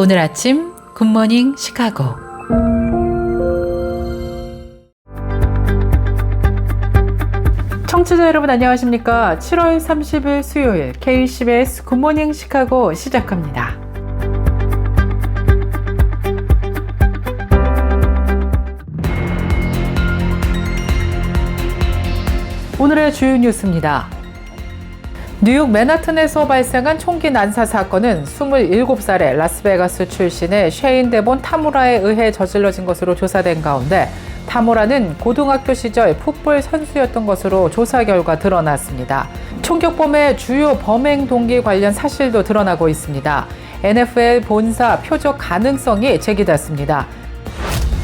오늘 아침 굿모닝 시카고. 청취자 여러분 안녕하십니까? 7월 30일 수요일 KCBS 굿모닝 시카고 시작합니다. 오늘의 주요 뉴스입니다. 뉴욕 맨하튼에서 발생한 총기 난사 사건은 27살의 라스베가스 출신의 셰인 데본 타무라에 의해 저질러진 것으로 조사된 가운데 타무라는 고등학교 시절 풋볼 선수였던 것으로 조사 결과 드러났습니다. 총격범의 주요 범행 동기 관련 사실도 드러나고 있습니다. NFL 본사 표적 가능성이 제기됐습니다.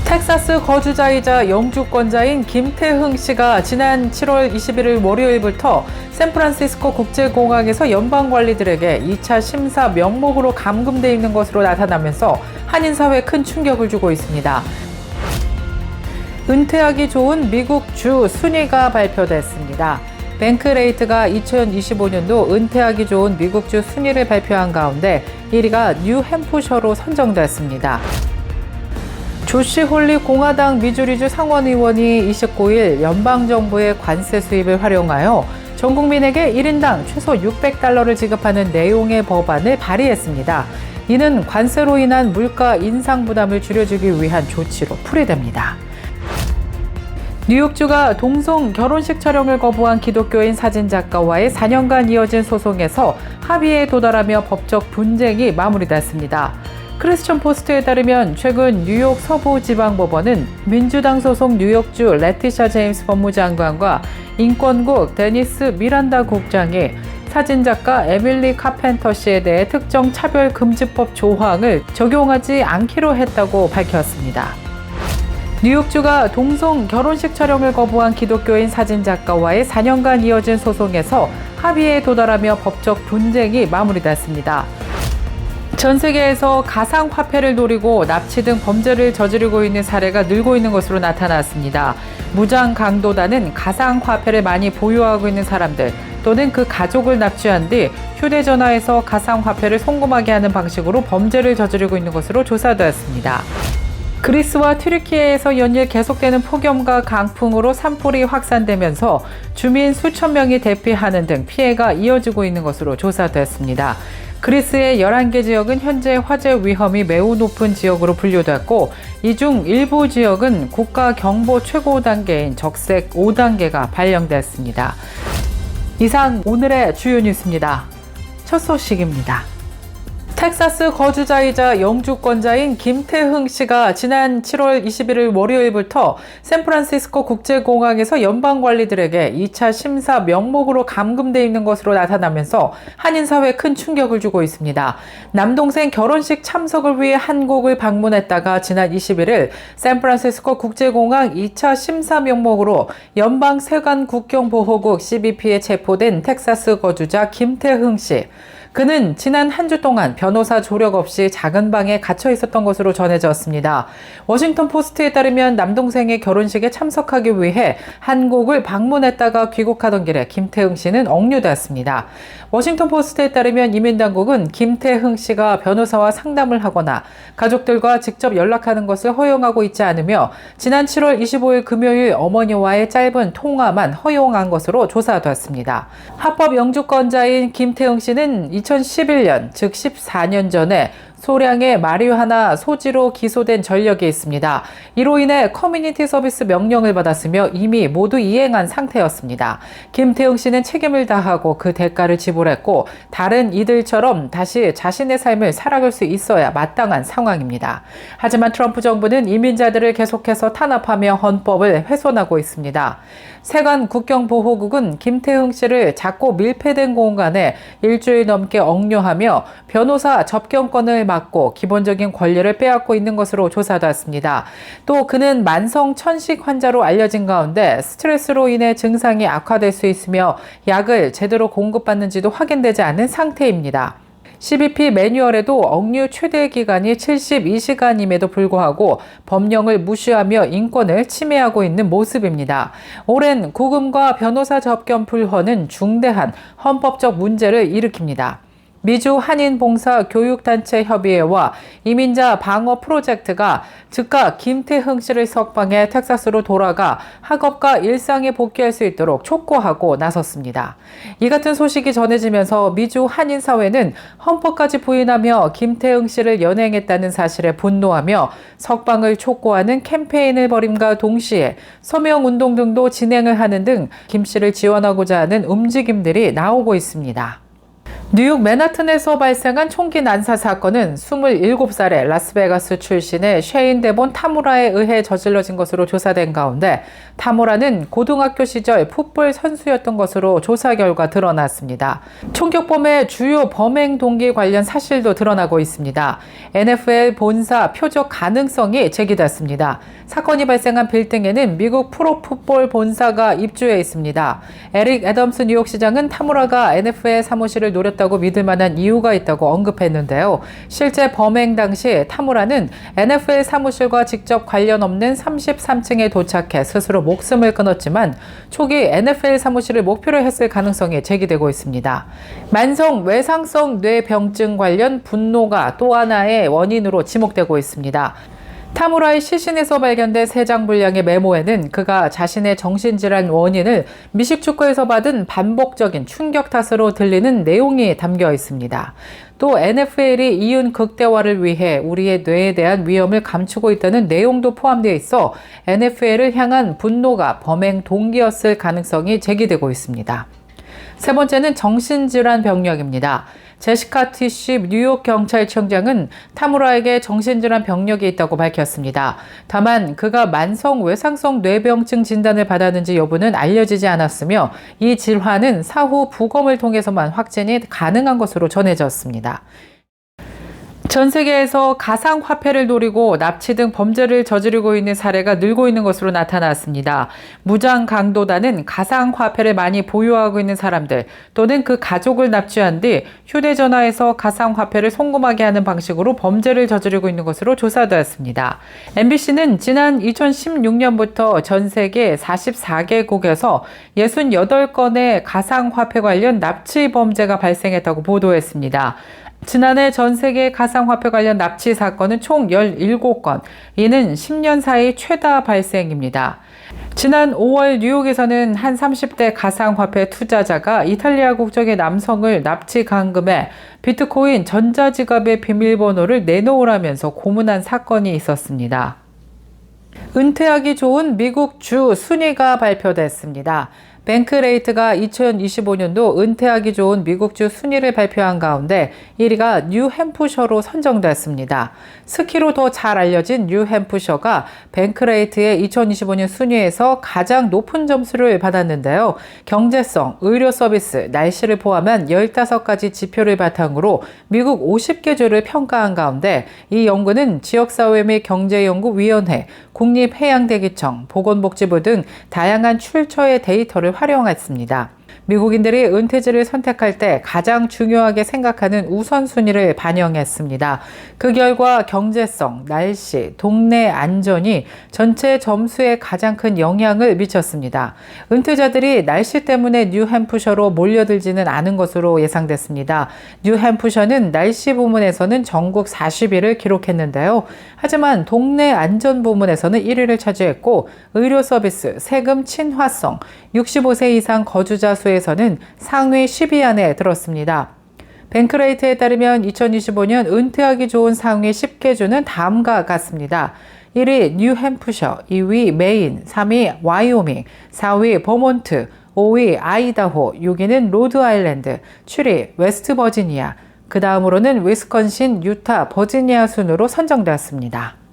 텍사스 거주자이자 영주권자인 김태흥 씨가 지난 7월 21일 월요일부터 샌프란시스코 국제공항에서 연방관리들에게 2차 심사 명목으로 감금돼 있는 것으로 나타나면서 한인사회에 큰 충격을 주고 있습니다. 은퇴하기 좋은 미국 주 순위가 발표됐습니다. 뱅크레이트가 2025년도 은퇴하기 좋은 미국 주 순위를 발표한 가운데 1위가 뉴햄프셔로 선정됐습니다. 조시 홀리 공화당 미주리주 상원의원이 29일 연방정부의 관세 수입을 활용하여 전 국민에게 1인당 최소 $600를 지급하는 내용의 법안을 발의했습니다. 이는 관세로 인한 물가 인상 부담을 줄여주기 위한 조치로 풀이됩니다. 뉴욕주가 동성 결혼식 촬영을 거부한 기독교인 사진작가와의 4년간 이어진 소송에서 합의에 도달하며 법적 분쟁이 마무리됐습니다. 크리스천 포스트에 따르면 최근 뉴욕 서부지방법원은 민주당 소속 뉴욕주 레티샤 제임스 법무장관과 인권국 데니스 미란다 국장이 사진작가 에밀리 카펜터 씨에 대해 특정 차별금지법 조항을 적용하지 않기로 했다고 밝혔습니다. 뉴욕주가 동성 결혼식 촬영을 거부한 기독교인 사진작가와의 4년간 이어진 소송에서 합의에 도달하며 법적 분쟁이 마무리됐습니다. 전 세계에서 가상화폐를 노리고 납치 등 범죄를 저지르고 있는 사례가 늘고 있는 것으로 나타났습니다. 무장강도단은 가상화폐를 많이 보유하고 있는 사람들 또는 그 가족을 납치한 뒤 휴대전화에서 가상화폐를 송금하게 하는 방식으로 범죄를 저지르고 있는 것으로 조사되었습니다. 그리스와 튀르키예에서 연일 계속되는 폭염과 강풍으로 산불이 확산되면서 주민 수천 명이 대피하는 등 피해가 이어지고 있는 것으로 조사됐습니다. 그리스의 11개 지역은 현재 화재 위험이 매우 높은 지역으로 분류됐고 이 중 일부 지역은 국가 경보 최고 단계인 적색 5단계가 발령됐습니다. 이상 오늘의 주요 뉴스입니다. 첫 소식입니다. 텍사스 거주자이자 영주권자인 김태흥 씨가 지난 7월 21일 월요일부터 샌프란시스코 국제공항에서 연방관리들에게 2차 심사 명목으로 감금돼 있는 것으로 나타나면서 한인사회에 큰 충격을 주고 있습니다. 남동생 결혼식 참석을 위해 한국을 방문했다가 지난 21일 샌프란시스코 국제공항 2차 심사 명목으로 연방세관국경보호국 CBP에 체포된 텍사스 거주자 김태흥 씨. 그는 지난 한 주 동안 변호사 조력 없이 작은 방에 갇혀 있었던 것으로 전해졌습니다. 워싱턴 포스트에 따르면 남동생의 결혼식에 참석하기 위해 한국을 방문했다가 귀국하던 길에 김태흥 씨는 억류됐습니다. 워싱턴 포스트에 따르면 이민당국은 김태흥 씨가 변호사와 상담을 하거나 가족들과 직접 연락하는 것을 허용하고 있지 않으며 지난 7월 25일 금요일 어머니와의 짧은 통화만 허용한 것으로 조사됐습니다. 합법 영주권자인 김태흥 씨는 2011년, 즉 14년 전에 소량의 마리화나 소지로 기소된 전력이 있습니다. 이로 인해 커뮤니티 서비스 명령을 받았으며 이미 모두 이행한 상태였습니다. 김태흥 씨는 책임을 다하고 그 대가를 지불했고 다른 이들처럼 다시 자신의 삶을 살아갈 수 있어야 마땅한 상황입니다. 하지만 트럼프 정부는 이민자들을 계속해서 탄압하며 헌법을 훼손하고 있습니다. 세관 국경보호국은 김태흥 씨를 작고 밀폐된 공간에 일주일 넘게 억류하며 변호사 접견권을 막고 기본적인 권리를 빼앗고 있는 것으로 조사됐습니다. 또 그는 만성 천식 환자로 알려진 가운데 스트레스로 인해 증상이 악화될 수 있으며 약을 제대로 공급받는지도 확인되지 않은 상태입니다. CBP 매뉴얼에도 억류 최대 기간이 72시간임에도 불구하고 법령을 무시하며 인권을 침해하고 있는 모습입니다. 오랜 구금과 변호사 접견 불허는 중대한 헌법적 문제를 일으킵니다. 미주 한인봉사교육단체협의회와 이민자 방어 프로젝트가 즉각 김태흥 씨를 석방해 텍사스로 돌아가 학업과 일상에 복귀할 수 있도록 촉구하고 나섰습니다. 이 같은 소식이 전해지면서 미주 한인사회는 헌법까지 부인하며 김태흥 씨를 연행했다는 사실에 분노하며 석방을 촉구하는 캠페인을 벌임과 동시에 서명운동 등도 진행을 하는 등 김 씨를 지원하고자 하는 움직임들이 나오고 있습니다. 뉴욕 맨하튼에서 발생한 총기 난사 사건은 27살의 라스베가스 출신의 셰인 데본 타무라에 의해 저질러진 것으로 조사된 가운데 타무라는 고등학교 시절 풋볼 선수였던 것으로 조사 결과 드러났습니다. 총격범의 주요 범행 동기 관련 사실도 드러나고 있습니다. NFL 본사 표적 가능성이 제기됐습니다. 사건이 발생한 빌딩에는 미국 프로풋볼 본사가 입주해 있습니다. 에릭 애덤스 뉴욕시장은 타무라가 NFL 사무실을 노렸다고 믿을 만한 이유가 있다고 언급했는데요. 실제 범행 당시 타무라는 NFL 사무실과 직접 관련 없는 33층에 도착해 스스로 목숨을 끊었지만 초기 NFL 사무실을 목표로 했을 가능성이 제기되고 있습니다. 만성 외상성 뇌병증 관련 분노가 또 하나의 원인으로 지목되고 있습니다. 타무라의 시신에서 발견된 세장 분량의 메모에는 그가 자신의 정신질환 원인을 미식축구에서 받은 반복적인 충격 탓으로 들리는 내용이 담겨 있습니다. 또 NFL이 이윤 극대화를 위해 우리의 뇌에 대한 위험을 감추고 있다는 내용도 포함되어 있어 NFL을 향한 분노가 범행 동기였을 가능성이 제기되고 있습니다. 세 번째는 정신질환 병력입니다. 제시카 티시 뉴욕 경찰청장은 타무라에게 정신질환 병력이 있다고 밝혔습니다. 다만 그가 만성 외상성 뇌병증 진단을 받았는지 여부는 알려지지 않았으며 이 질환은 사후 부검을 통해서만 확진이 가능한 것으로 전해졌습니다. 전 세계에서 가상화폐를 노리고 납치 등 범죄를 저지르고 있는 사례가 늘고 있는 것으로 나타났습니다. 무장강도단은 가상화폐를 많이 보유하고 있는 사람들 또는 그 가족을 납치한 뒤 휴대전화에서 가상화폐를 송금하게 하는 방식으로 범죄를 저지르고 있는 것으로 조사되었습니다. MBC는 지난 2016년부터 전 세계 44개국에서 68건의 가상화폐 관련 납치 범죄가 발생했다고 보도했습니다. 지난해 전 세계 가상화폐 관련 납치 사건은 총 17건, 이는 10년 사이 최다 발생입니다. 지난 5월 뉴욕에서는 한 30대 가상화폐 투자자가 이탈리아 국적의 남성을 납치 감금해 비트코인 전자지갑의 비밀번호를 내놓으라면서 고문한 사건이 있었습니다. 은퇴하기 좋은 미국 주 순위가 발표됐습니다. 뱅크레이트가 2025년도 은퇴하기 좋은 미국주 순위를 발표한 가운데 1위가 뉴햄프셔로 선정됐습니다. 스키로 더 잘 알려진 뉴햄프셔가 뱅크레이트의 2025년 순위에서 가장 높은 점수를 받았는데요. 경제성, 의료 서비스, 날씨를 포함한 15가지 지표를 바탕으로 미국 50개 주를 평가한 가운데 이 연구는 지역사회 및 경제연구위원회, 국립해양대기청, 보건복지부 등 다양한 출처의 데이터를 활용했습니다. 미국인들이 은퇴지를 선택할 때 가장 중요하게 생각하는 우선순위를 반영했습니다. 그 결과 경제성, 날씨, 동네 안전이 전체 점수에 가장 큰 영향을 미쳤습니다. 은퇴자들이 날씨 때문에 뉴햄프셔로 몰려들지는 않은 것으로 예상됐습니다. 뉴햄프셔는 날씨 부문에서는 전국 40위를 기록했는데요. 하지만 동네 안전 부문에서는 1위를 차지했고 의료 서비스, 세금 친화성, 65세 이상 거주자 수에서는 상위 10위 안에 들었습니다. 뱅크레이트에 따르면 2025년 은퇴하기 좋은 상위 10개 주는 다음과 같습니다. 1위 뉴햄프셔, 2위 메인, 3위 와이오밍, 4위 버몬트, 5위 아이다호, 6위는 로드아일랜드, 7위 웨스트버지니아, 그 다음으로는 위스콘신, 유타, 버지니아 순으로 선정되었습니다.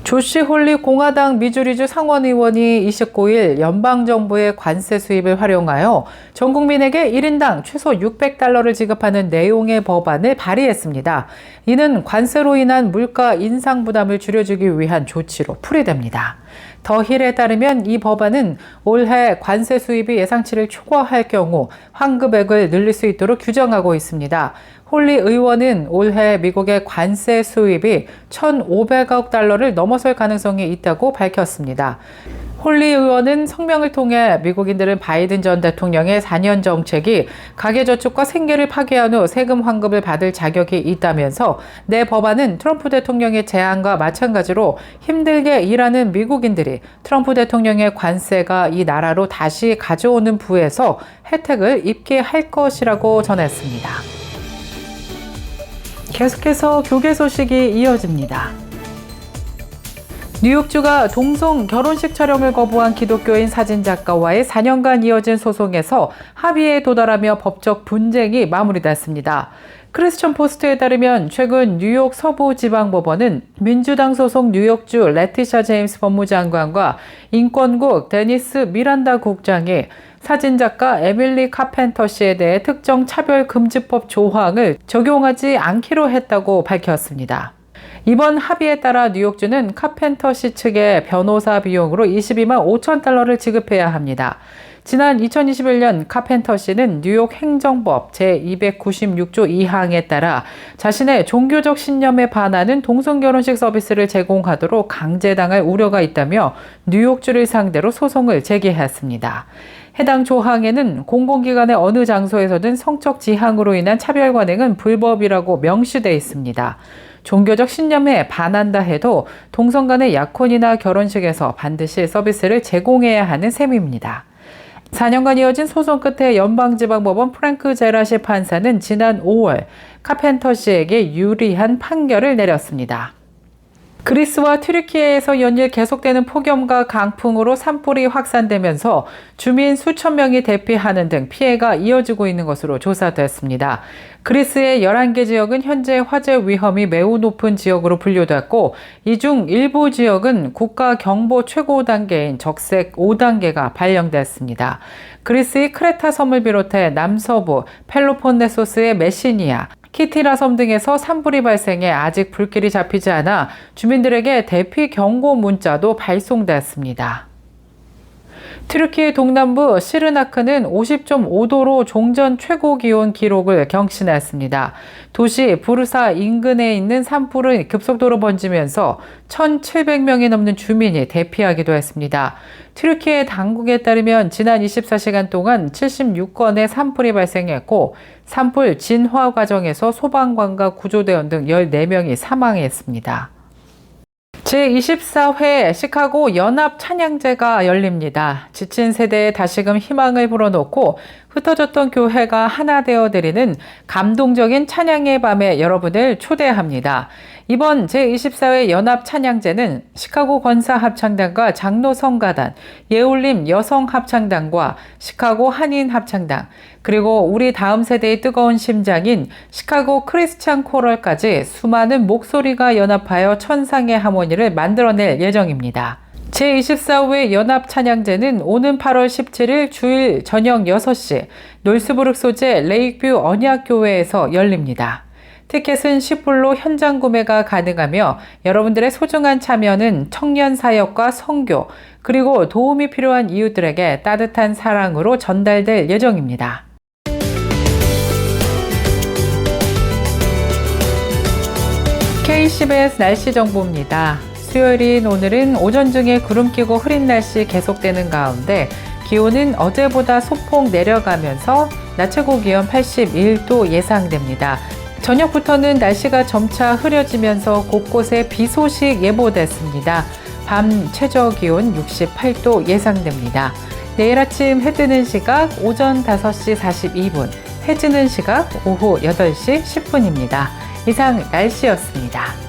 조시 홀리 공화당 미주리주 상원의원이 29일 연방정부의 관세 수입을 활용하여 전 국민에게 1인당 최소 $600를 지급하는 내용의 법안을 발의했습니다. 이는 관세로 인한 물가 인상 부담을 줄여주기 위한 조치로 풀이됩니다. 더 힐에 따르면 이 법안은 올해 관세 수입이 예상치를 초과할 경우 환급액을 늘릴 수 있도록 규정하고 있습니다. 홀리 의원은 올해 미국의 관세 수입이 $1,500억 넘어설 가능성이 있다고 밝혔습니다. 홀리 의원은 성명을 통해 미국인들은 바이든 전 대통령의 4년 정책이 가계저축과 생계를 파괴한 후 세금 환급을 받을 자격이 있다면서 내 법안은 트럼프 대통령의 제안과 마찬가지로 힘들게 일하는 미국인들이 트럼프 대통령의 관세가 이 나라로 다시 가져오는 부에서 혜택을 입게 할 것이라고 전했습니다. 계속해서 교계 소식이 이어집니다. 뉴욕주가 동성 결혼식 촬영을 거부한 기독교인 사진작가와의 4년간 이어진 소송에서 합의에 도달하며 법적 분쟁이 마무리됐습니다. 크리스천 포스트에 따르면 최근 뉴욕 서부지방법원은 민주당 소속 뉴욕주 레티샤 제임스 법무장관과 인권국 데니스 미란다 국장이 사진작가 에밀리 카펜터 씨에 대해 특정 차별금지법 조항을 적용하지 않기로 했다고 밝혔습니다. 이번 합의에 따라 뉴욕주는 카펜터 씨 측에 변호사 비용으로 22만 5천 달러를 지급해야 합니다. 지난 2021년 카펜터 씨는 뉴욕 행정법 제296조 2항에 따라 자신의 종교적 신념에 반하는 동성결혼식 서비스를 제공하도록 강제당할 우려가 있다며 뉴욕주를 상대로 소송을 제기했습니다. 해당 조항에는 공공기관의 어느 장소에서든 성적 지향으로 인한 차별 관행은 불법이라고 명시되어 있습니다. 종교적 신념에 반한다 해도 동성 간의 약혼이나 결혼식에서 반드시 서비스를 제공해야 하는 셈입니다. 4년간 이어진 소송 끝에 연방지방법원 프랭크 제라시 판사는 지난 5월 카펜터 씨에게 유리한 판결을 내렸습니다. 그리스와 튀르키예에서 연일 계속되는 폭염과 강풍으로 산불이 확산되면서 주민 수천 명이 대피하는 등 피해가 이어지고 있는 것으로 조사됐습니다. 그리스의 11개 지역은 현재 화재 위험이 매우 높은 지역으로 분류됐고 이 중 일부 지역은 국가 경보 최고 단계인 적색 5단계가 발령됐습니다. 그리스의 크레타 섬을 비롯해 남서부 펠로폰네소스의 메시니아, 키티라 섬 등에서 산불이 발생해 아직 불길이 잡히지 않아 주민들에게 대피 경고 문자도 발송됐습니다. 튀르키예 동남부 시르나크는 50.5도로 종전 최고 기온 기록을 경신했습니다. 도시 부르사 인근에 있는 산불은 급속도로 번지면서 1,700명이 넘는 주민이 대피하기도 했습니다. 튀르키예 당국에 따르면 지난 24시간 동안 76건의 산불이 발생했고 산불 진화 과정에서 소방관과 구조대원 등 14명이 사망했습니다. 제24회 시카고 연합 찬양제가 열립니다. 지친 세대에 다시금 희망을 불어넣고 흩어졌던 교회가 하나 되어드리는 감동적인 찬양의 밤에 여러분을 초대합니다. 이번 제24회 연합 찬양제는 시카고 권사합창단과 장로성가단, 예울림 여성합창단과 시카고 한인합창단, 그리고 우리 다음 세대의 뜨거운 심장인 시카고 크리스찬 코럴까지 수많은 목소리가 연합하여 천상의 하모니를 만들어낼 예정입니다. 제24회 연합찬양제는 오는 8월 17일 주일 저녁 6시 놀스부르크 소재 레이크뷰 언약교회에서 열립니다. 티켓은 10불로 현장 구매가 가능하며 여러분들의 소중한 참여는 청년 사역과 선교, 그리고 도움이 필요한 이웃들에게 따뜻한 사랑으로 전달될 예정입니다. KCBS 날씨 정보입니다. 수요일인 오늘은 오전 중에 구름 끼고 흐린 날씨 계속되는 가운데 기온은 어제보다 소폭 내려가면서 낮 최고 기온 81도 예상됩니다. 저녁부터는 날씨가 점차 흐려지면서 곳곳에 비 소식 예보됐습니다. 밤 최저 기온 68도 예상됩니다. 내일 아침 해 뜨는 시각 오전 5시 42분, 해 지는 시각 오후 8시 10분입니다. 이상 날씨였습니다.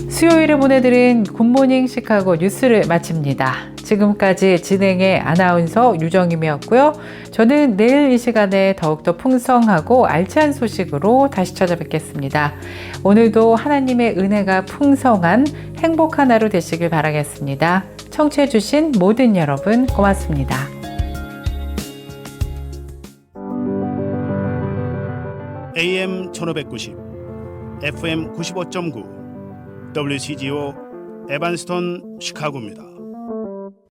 수요일에 보내드린 굿모닝 시카고 뉴스를 마칩니다. 지금까지 진행의 아나운서 유정임이었고요. 저는 내일 이 시간에 더욱더 풍성하고 알찬 소식으로 다시 찾아뵙겠습니다. 오늘도 하나님의 은혜가 풍성한 행복한 하루 되시길 바라겠습니다. 청취해주신 모든 여러분 고맙습니다. AM 1590, FM 95.9, WCGO 에반스톤 시카고입니다.